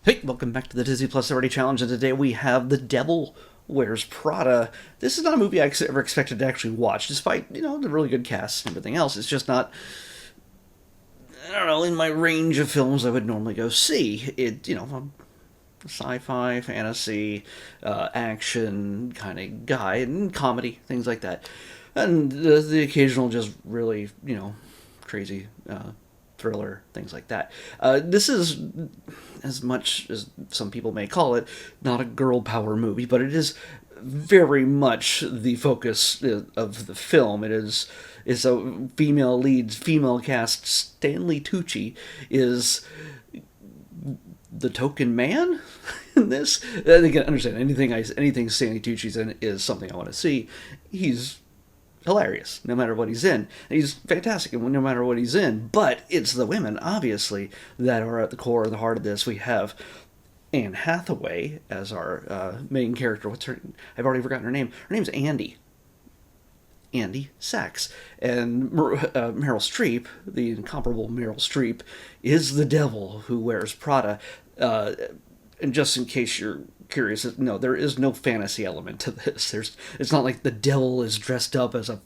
Hey, welcome back to the Disney Plus Celebrity Challenge, and today we have The Devil Wears Prada. This is not a movie I ever expected to actually watch, despite, the really good cast and everything else. It's just not, I don't know, in my range of films I would normally go see. I'm a sci-fi, fantasy, action kind of guy, and comedy, things like that. And the occasional just really, crazy thriller, things like that. This is, as much as some people may call it, not a girl power movie, but it is very much the focus of the film. Is a female lead, female cast. Stanley Tucci is the token man in this. I can understand anything Stanley Tucci's in is something I want to see. He's hilarious no matter what he's in. He's fantastic no matter what he's in, but it's the women, obviously, that are at the core and the heart of this. We have Anne Hathaway as our main character. What's her? I've already forgotten her name. Her name's Andy. Andy Sachs. And Meryl Streep, the incomparable Meryl Streep, is the devil who wears Prada. And just in case you're curious, no, there is no fantasy element to this. It's not like the devil is dressed up as a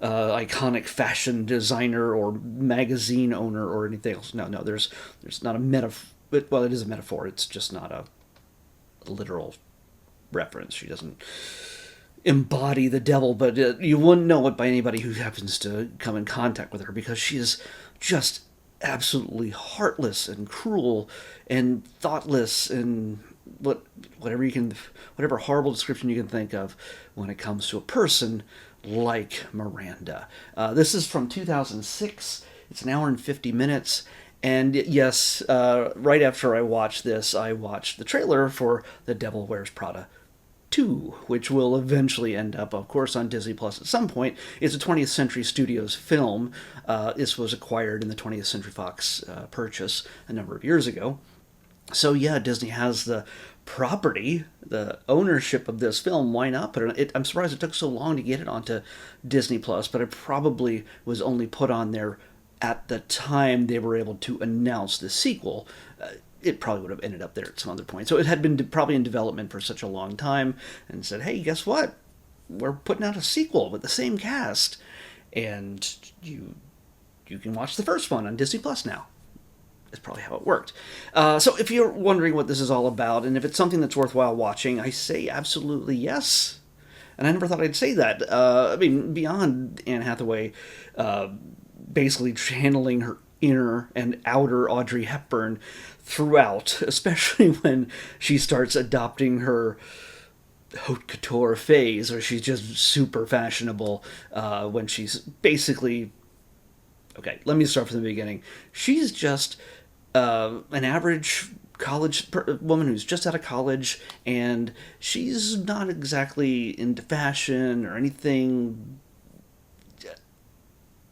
iconic fashion designer or magazine owner or anything else. No, there's not a metaphor. Well, it is a metaphor. It's just not a literal reference. She doesn't embody the devil, but you wouldn't know it by anybody who happens to come in contact with her, because she is just absolutely heartless and cruel and thoughtless and whatever horrible description you can think of when it comes to a person like Miranda. This is from 2006. It's an hour and 50 minutes. And yes, right after I watched this, I watched the trailer for The Devil Wears Prada 2, which will eventually end up, of course, on Disney Plus at some point. It's a 20th Century Studios film. This was acquired in the 20th Century Fox purchase a number of years ago. So yeah, Disney has the property, the ownership of this film. Why not put it? I'm surprised it took so long to get it onto Disney Plus, but it probably was only put on there at the time they were able to announce the sequel. It probably would have ended up there at some other point. So it had been probably in development for such a long time, and said, hey, guess what? We're putting out a sequel with the same cast, and you can watch the first one on Disney Plus now. That's probably how it worked. So if you're wondering what this is all about, and if it's something that's worthwhile watching, I say absolutely yes. And I never thought I'd say that. Beyond Anne Hathaway basically channeling her inner and outer Audrey Hepburn throughout, especially when she starts adopting her haute couture phase, where she's just super fashionable when she's basically... Okay, let me start from the beginning. She's just an average woman who's just out of college, and she's not exactly into fashion or anything.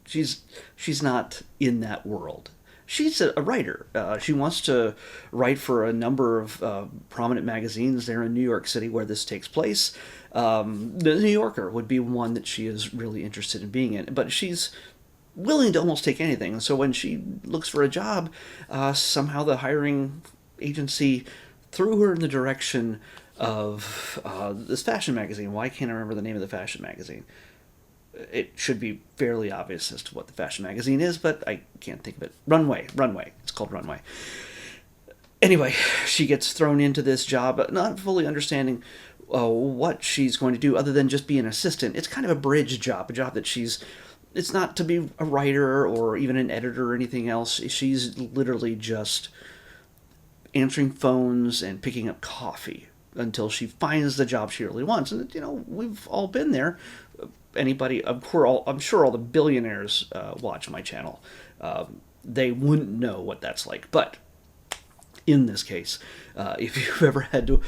She's not in that world. She's a writer. She wants to write for a number of prominent magazines there in New York City where this takes place. The New Yorker would be one that she is really interested in being in, but she's willing to almost take anything. And so when she looks for a job, somehow the hiring agency threw her in the direction of this fashion magazine. Why can't I remember the name of the fashion magazine? It should be fairly obvious as to what the fashion magazine is, but I can't think of it. Runway. It's called Runway. Anyway, she gets thrown into this job, not fully understanding what she's going to do other than just be an assistant. It's kind of a bridge job, a job that it's not to be a writer or even an editor or anything else. She's literally just answering phones and picking up coffee until she finds the job she really wants. And, we've all been there. I'm sure all the billionaires watch my channel. They wouldn't know what that's like. But in this case, if you've ever had to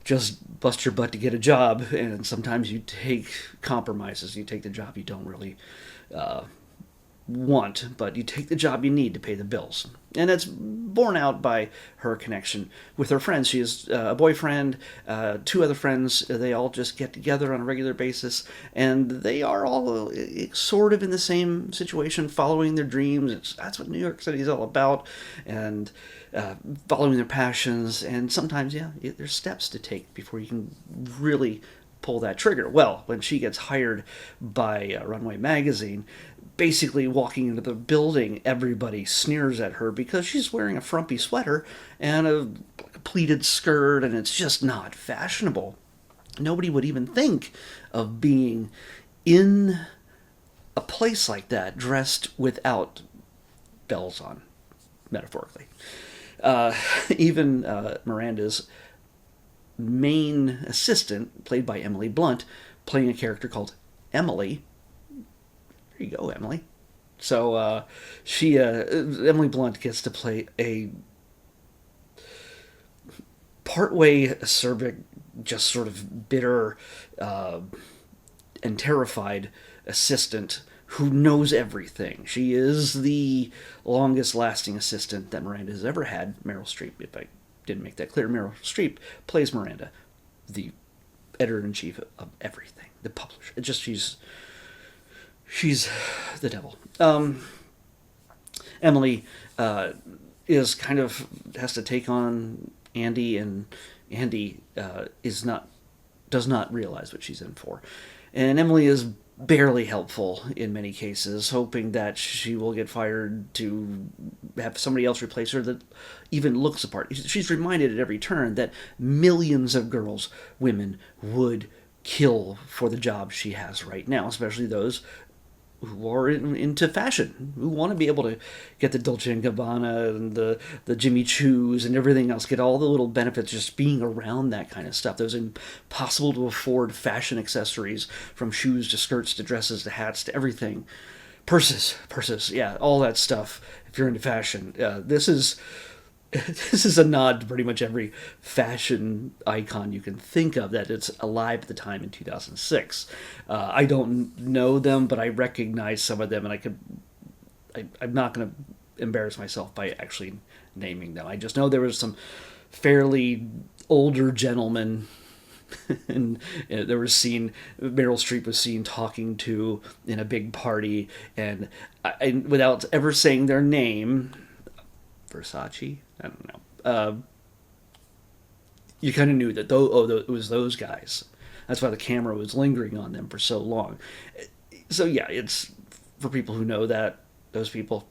just bust your butt to get a job, and sometimes you take compromises, you take the job you don't really want, but you take the job you need to pay the bills. And it's borne out by her connection with her friends. She has a boyfriend, two other friends. They all just get together on a regular basis, and they are all sort of in the same situation, following their dreams. That's what New York City is all about, and following their passions. And sometimes, yeah, there's steps to take before you can really pull that trigger. Well, when she gets hired by Runway Magazine, basically walking into the building, everybody sneers at her because she's wearing a frumpy sweater and a pleated skirt, and it's just not fashionable. Nobody would even think of being in a place like that dressed without bells on, metaphorically. Even Miranda's main assistant, played by Emily Blunt, playing a character called Emily. There you go, Emily. So Emily Blunt gets to play a partway acerbic, just sort of bitter and terrified assistant who knows everything. She is the longest lasting assistant that Miranda has ever had. Meryl Streep, if I didn't make that clear, Meryl Streep plays Miranda, the editor-in-chief of everything, the publisher. It's just she's the devil. Emily is kind of has to take on Andy, and Andy does not realize what she's in for. And Emily is barely helpful in many cases, hoping that she will get fired to have somebody else replace her that even looks the part. She's reminded at every turn that millions of girls, women, would kill for the job she has right now, especially those who are into fashion, who want to be able to get the Dolce & Gabbana and the Jimmy Choos and everything else, get all the little benefits just being around that kind of stuff. Those impossible to afford fashion accessories, from shoes to skirts to dresses to hats to everything. Purses, yeah, all that stuff. If you're into fashion, this is a nod to pretty much every fashion icon you can think of that it's alive at the time in 2006. I don't know them, but I recognize some of them, and I'm not going to embarrass myself by actually naming them. I just know there was some fairly older gentlemen, and there was Meryl Streep was seen talking to in a big party, and without ever saying their name, Versace, I don't know. You kind of knew that it was those guys. That's why the camera was lingering on them for so long. So yeah, it's for people who know that, those people,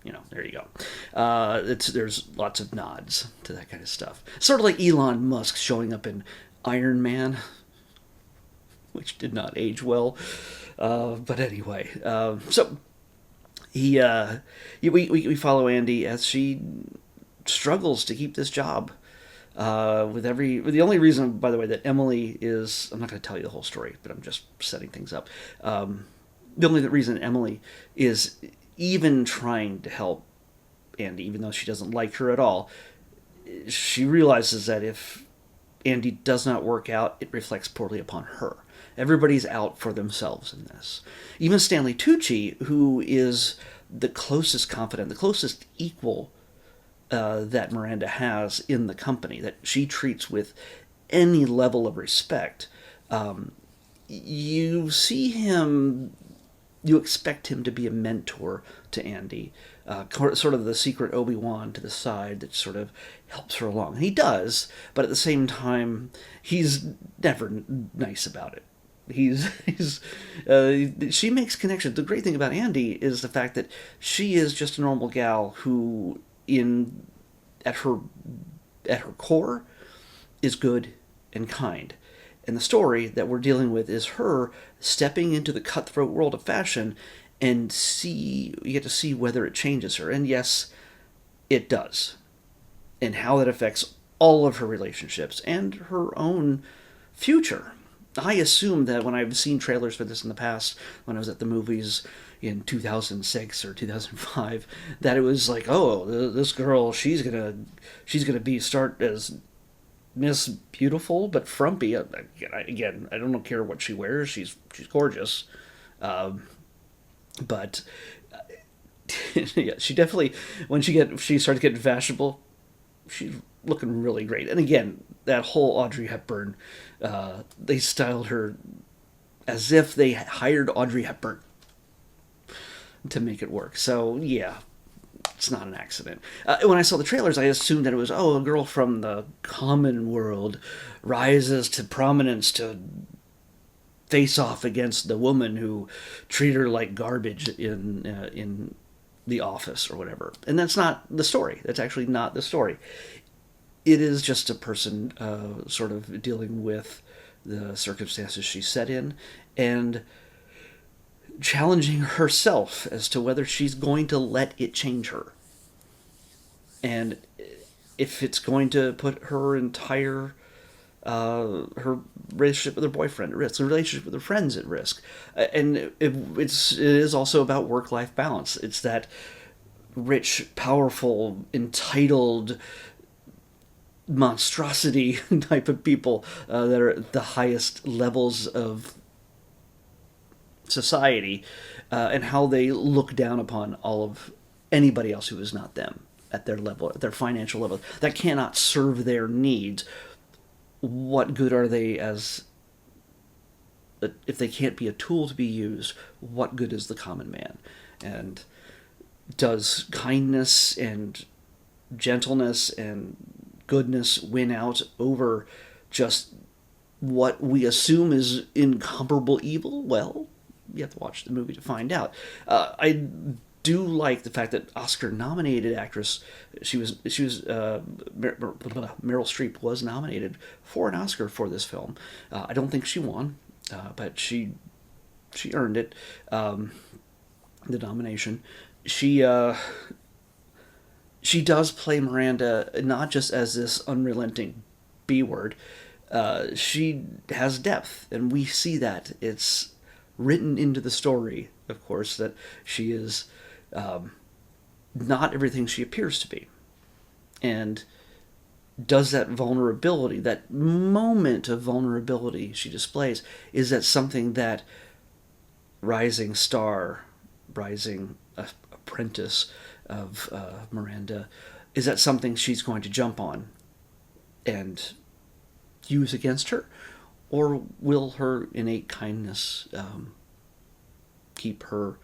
there you go. There's lots of nods to that kind of stuff. Sort of like Elon Musk showing up in Iron Man, which did not age well. But anyway, so we follow Andy as she struggles to keep this job. The only reason, by the way, that Emily is, I'm not going to tell you the whole story, but I'm just setting things up. The only reason Emily is even trying to help Andy, even though she doesn't like her at all, she realizes that if Andy does not work out, it reflects poorly upon her. Everybody's out for themselves in this. Even Stanley Tucci, who is the closest confidant, the closest equal that Miranda has in the company, that she treats with any level of respect, you see him, you expect him to be a mentor to Andy, sort of the secret Obi-Wan to the side that sort of helps her along. And he does, but at the same time, he's never nice about it. She makes connections. The great thing about Andy is the fact that she is just a normal gal who, at her core, is good and kind. And the story that we're dealing with is her stepping into the cutthroat world of fashion, and you get to see whether it changes her. And yes, it does. And how that affects all of her relationships and her own future. I assume that when I've seen trailers for this in the past, when I was at the movies in 2006 or 2005, that it was like, oh, this girl, she's gonna start as Miss Beautiful but frumpy. Again, I don't care what she wears. She's gorgeous. But yeah, she definitely, when she started getting fashionable, she's looking really great. And again, that whole Audrey Hepburn, they styled her as if they hired Audrey Hepburn to make it work. So yeah, it's not an accident. When I saw the trailers, I assumed that it was, oh, a girl from the common world rises to prominence to face off against the woman who treated her like garbage in the office or whatever. And that's not the story. That's actually not the story. It is just a person sort of dealing with the circumstances she's set in and challenging herself as to whether she's going to let it change her. And if it's going to put her entire her relationship with her boyfriend at risk, the relationship with her friends at risk, and it is also about work-life balance. It's that rich, powerful, entitled monstrosity type of people that are at the highest levels of society, and how they look down upon all of anybody else who is not them at their level, at their financial level, that cannot serve their needs. What good are they as, if they can't be a tool to be used? What good is the common man? And does kindness and gentleness and goodness win out over just what we assume is incomparable evil? Well, you have to watch the movie to find out. I do like the fact that Oscar-nominated actress, Meryl Streep was nominated for an Oscar for this film. I don't think she won, but she earned it, the nomination. She does play Miranda not just as this unrelenting B-word. She has depth, and we see that. It's written into the story, of course, that she is not everything she appears to be. And does that vulnerability, that moment of vulnerability she displays, is that something that rising star, rising apprentice of Miranda, is that something she's going to jump on and use against her? Or will her innate kindness keep her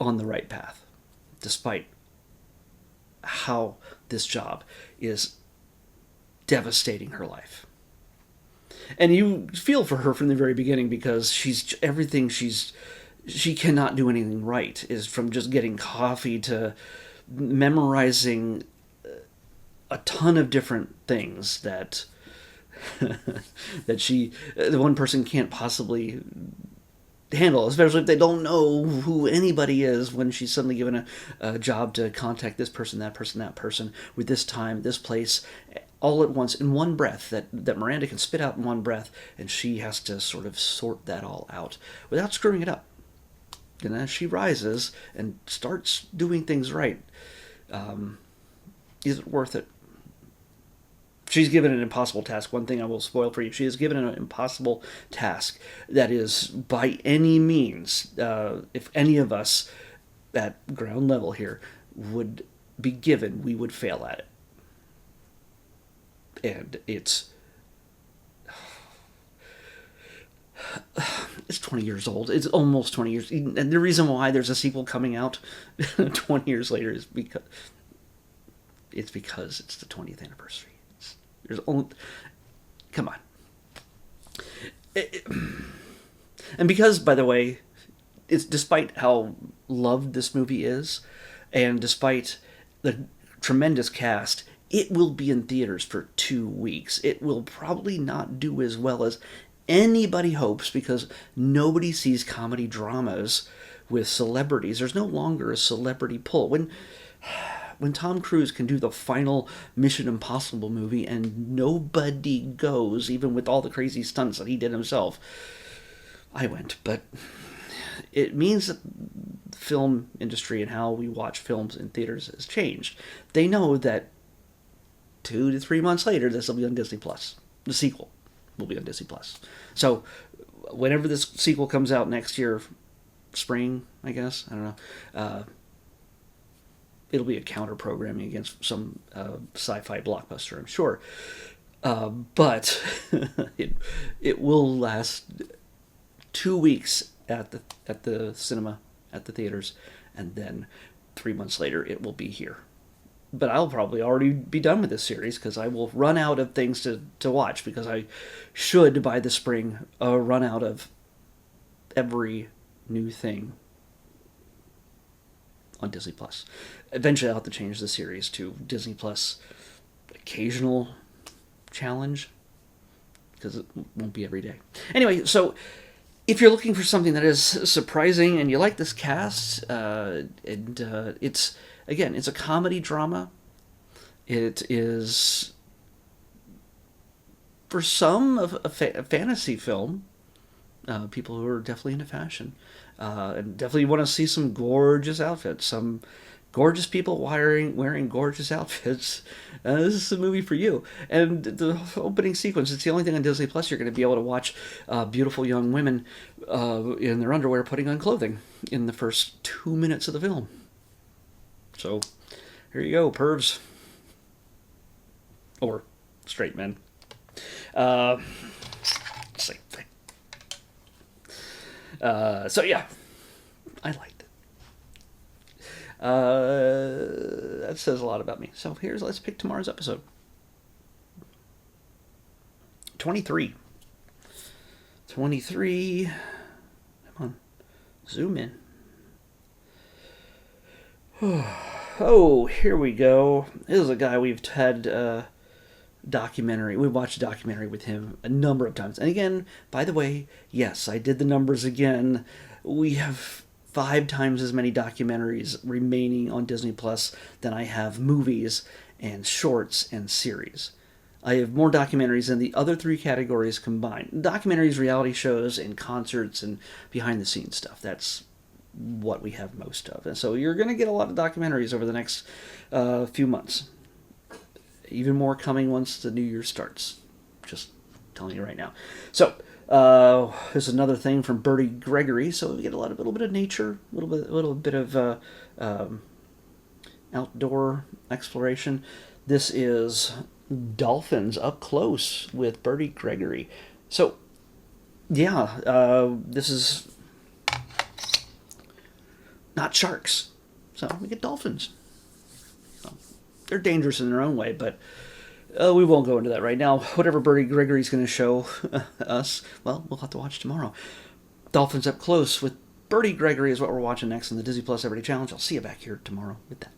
on the right path, despite how this job is devastating her life? And you feel for her from the very beginning, because she cannot do anything right, is from just getting coffee to memorizing a ton of different things that the one person can't possibly handle, especially if they don't know who anybody is, when she's suddenly given a job to contact this person, that person, with this time, this place, all at once, in one breath, that Miranda can spit out in one breath, and she has to sort of sort that all out without screwing it up. And as she rises and starts doing things right, is it worth it? She's given an impossible task. One thing I will spoil for you: she is given an impossible task that is, by any means, if any of us at ground level here would be given, we would fail at it. And it's 20 years old. It's almost 20 years. And the reason why there's a sequel coming out 20 years later is because it's the 20th anniversary. There's only... Come on. And because, by the way, it's despite how loved this movie is, and despite the tremendous cast, it will be in theaters for 2 weeks. It will probably not do as well as anybody hopes, because nobody sees comedy dramas with celebrities. There's no longer a celebrity pull. When Tom Cruise can do the final Mission Impossible movie and nobody goes, even with all the crazy stunts that he did himself, I went. But it means that the film industry and how we watch films in theaters has changed. They know that 2 to 3 months later, this will be on Disney+. The sequel will be on Disney+. So whenever this sequel comes out next year, spring, I guess. I don't know. It'll be a counter programming against some sci-fi blockbuster, I'm sure. But it will last 2 weeks at the cinema, at the theaters, and then 3 months later it will be here. But I'll probably already be done with this series because I will run out of things to watch, because I should by the spring run out of every new thing on Disney Plus. Eventually I'll have to change the series to Disney Plus occasional challenge, because it won't be every day. Anyway, so if you're looking for something that is surprising and you like this cast, it's a comedy drama. It is, for some, a fantasy film. People who are definitely into fashion, and definitely want to see some gorgeous outfits, some gorgeous people wearing gorgeous outfits. This is a movie for you. And the opening sequence, it's the only thing on Disney Plus you're going to be able to watch beautiful young women in their underwear putting on clothing in the first 2 minutes of the film. So here you go, pervs. Or straight men. Same thing. So yeah, I liked it. That says a lot about me. So let's pick tomorrow's episode. 23. 23. Come on. Zoom in. Oh, here we go. This is a guy we've had documentary. We watched a documentary with him a number of times. And again, by the way, yes, I did the numbers again. We have 5 times as many documentaries remaining on Disney Plus than I have movies and shorts and series. I have more documentaries than the other 3 categories combined. Documentaries, reality shows, and concerts and behind-the-scenes stuff. That's what we have most of. And so you're going to get a lot of documentaries over the next few months. Even more coming once the new year starts. Just telling you right now. So, there's another thing from Bertie Gregory. So we get a little bit of nature, a little bit of outdoor exploration. This is dolphins up close with Bertie Gregory. So, yeah, this is not sharks. So we get dolphins. They're dangerous in their own way, but we won't go into that right now. Whatever Bertie Gregory's going to show us, well, we'll have to watch tomorrow. Dolphins up close with Bertie Gregory is what we're watching next on the Disney Plus Everyday Challenge. I'll see you back here tomorrow with that.